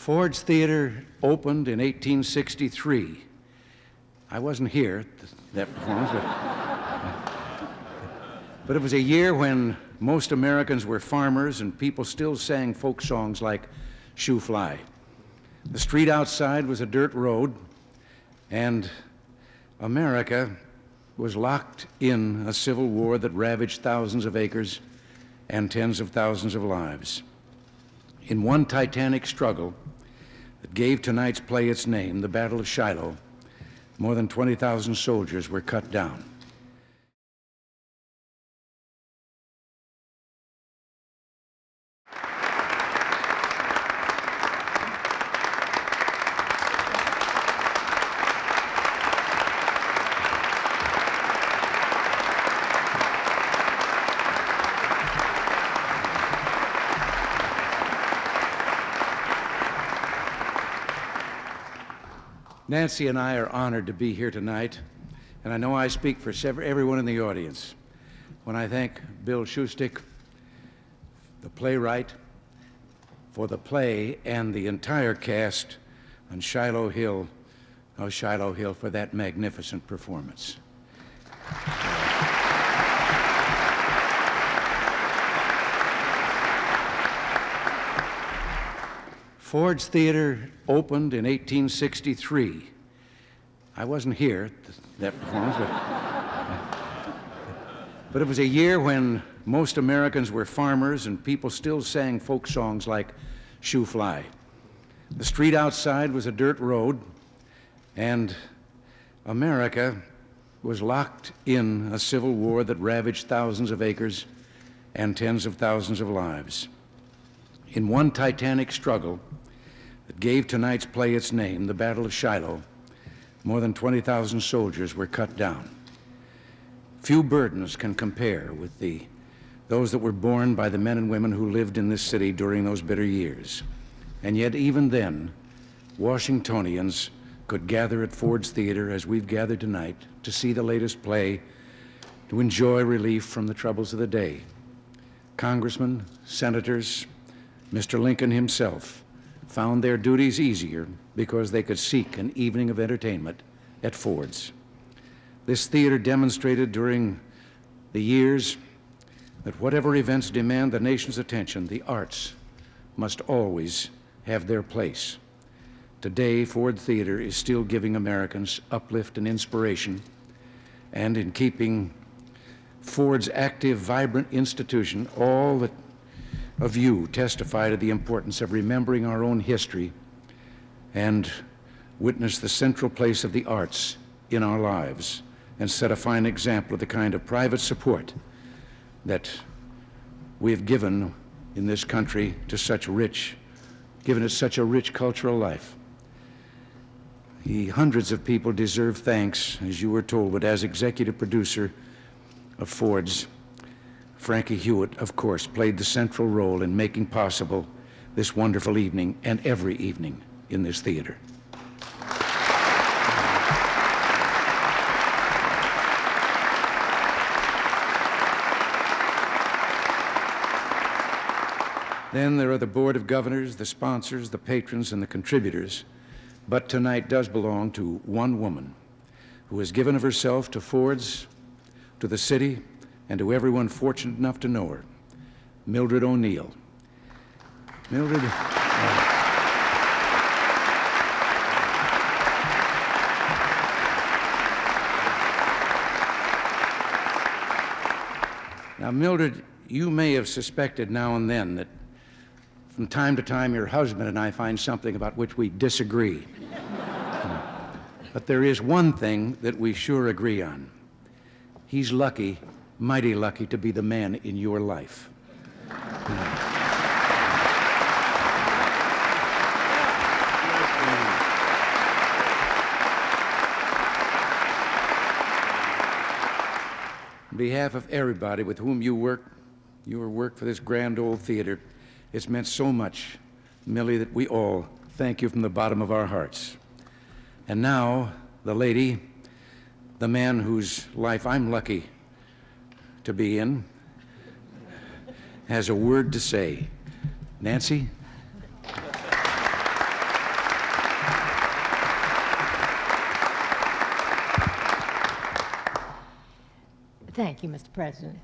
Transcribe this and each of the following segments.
Ford's Theater opened in 1863. I wasn't here at that performance, but it was a year when most Americans were farmers and people still sang folk songs like Shoo Fly. The street outside was a dirt road, and America was locked in a civil war that ravaged thousands of acres and tens of thousands of lives. In one titanic struggle that gave tonight's play its name, the Battle of Shiloh, more than 20,000 soldiers were cut down. Nancy and I are honored to be here tonight, and I know I speak for everyone in the audience when I thank Bill Shustik, the playwright, for the play and the entire cast on Shiloh Hill for that magnificent performance. Ford's Theater opened in 1863. I wasn't here at that performance, but it was a year when most Americans were farmers and people still sang folk songs like Shoo Fly. The street outside was a dirt road, and America was locked in a civil war that ravaged thousands of acres and tens of thousands of lives. In one titanic struggle that gave tonight's play its name, the Battle of Shiloh, more than 20,000 soldiers were cut down. Few burdens can compare with those that were borne by the men and women who lived in this city during those bitter years. And yet even then, Washingtonians could gather at Ford's Theater as we've gathered tonight to see the latest play, to enjoy relief from the troubles of the day. Congressmen, senators, Mr. Lincoln himself found their duties easier because they could seek an evening of entertainment at Ford's. This theater demonstrated during the years that whatever events demand the nation's attention, the arts must always have their place. Today, Ford Theater is still giving Americans uplift and inspiration, and in keeping Ford's active, vibrant institution, all that of you testify to the importance of remembering our own history and witness the central place of the arts in our lives and set a fine example of the kind of private support that we have given in this country to given it such a rich cultural life. Hundreds of people deserve thanks, as you were told, but as executive producer of Ford's, Frankie Hewitt, of course, played the central role in making possible this wonderful evening and every evening in this theater. Then there are the Board of Governors, the sponsors, the patrons, and the contributors. But tonight does belong to one woman who has given of herself to Ford's, to the city, and to everyone fortunate enough to know her, Mildred O'Neill. Mildred, now Mildred, you may have suspected now and then that from time to time your husband and I find something about which we disagree. But there is one thing that we sure agree on. He's lucky, mighty lucky, to be the man in your life. On behalf of everybody with whom you work for this grand old theater, it's meant so much, Millie, that we all thank you from the bottom of our hearts. And now, the lady, the man whose life I'm lucky to be in, has a word to say. Nancy? Thank you, Mr. President.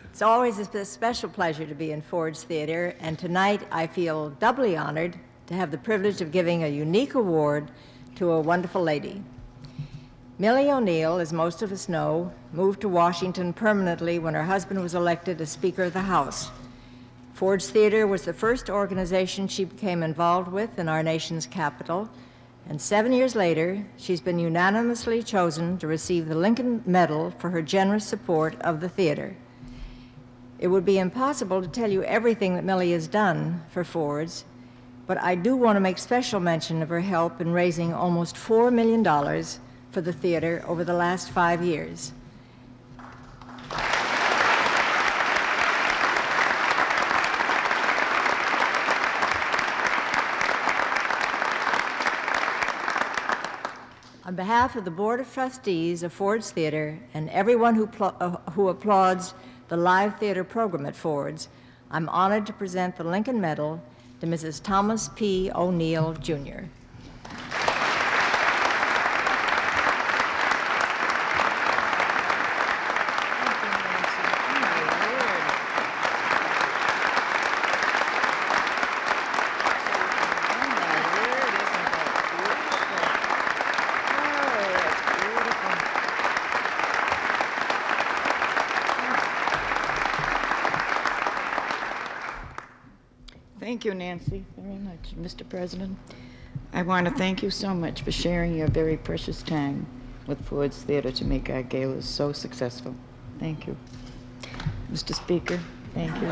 It's always a special pleasure to be in Ford's Theater, and tonight I feel doubly honored to have the privilege of giving a unique award to a wonderful lady. Millie O'Neill, as most of us know, moved to Washington permanently when her husband was elected as Speaker of the House. Ford's Theater was the first organization she became involved with in our nation's capital, and 7 years later, she's been unanimously chosen to receive the Lincoln Medal for her generous support of the theater. It would be impossible to tell you everything that Millie has done for Ford's, but I do want to make special mention of her help in raising almost $4 million for the theater over the last 5 years. On behalf of the Board of Trustees of Ford's Theater and everyone who applauds the live theater program at Ford's, I'm honored to present the Lincoln Medal to Mrs. Thomas P. O'Neill, Jr. Thank you, Nancy, very much, Mr. President. I want to thank you so much for sharing your very precious time with Ford's Theater to make our galas so successful. Thank you. Mr. Speaker, thank you.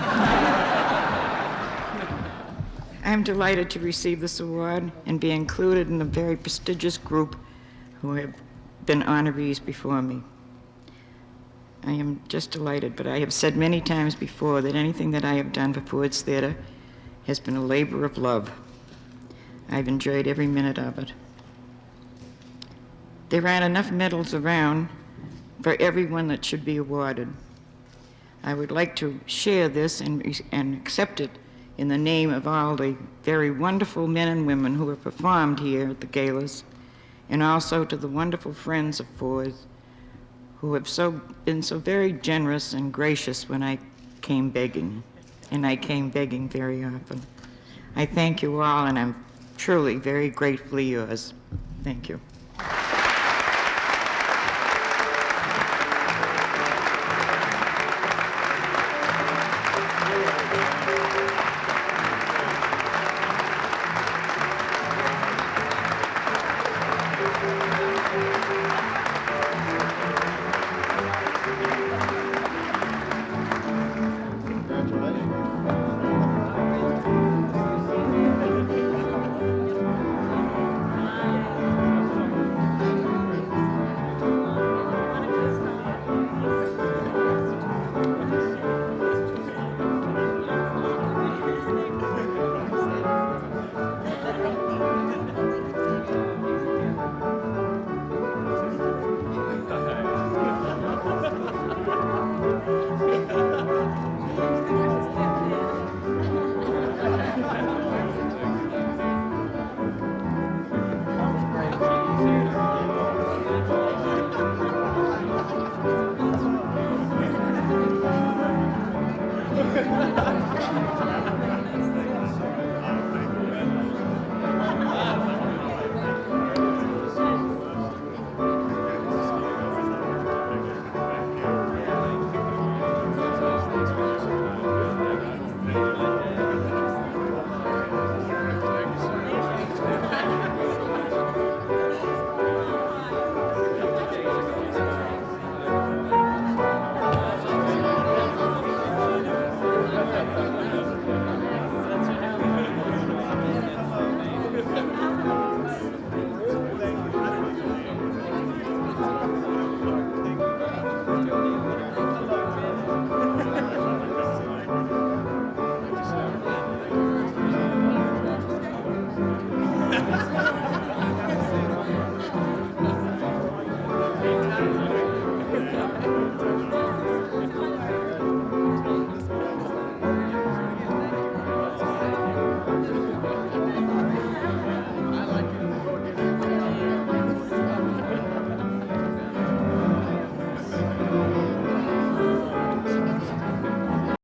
I'm delighted to receive this award and be included in a very prestigious group who have been honorees before me. I am just delighted, but I have said many times before that anything that I have done for Ford's Theater has been a labor of love. I've enjoyed every minute of it. There aren't enough medals around for everyone that should be awarded. I would like to share this and accept it in the name of all the very wonderful men and women who have performed here at the galas, and also to the wonderful friends of Ford's who have been so very generous and gracious when I came begging. And I came begging very often. I thank you all, and I'm truly very gratefully yours. Thank you.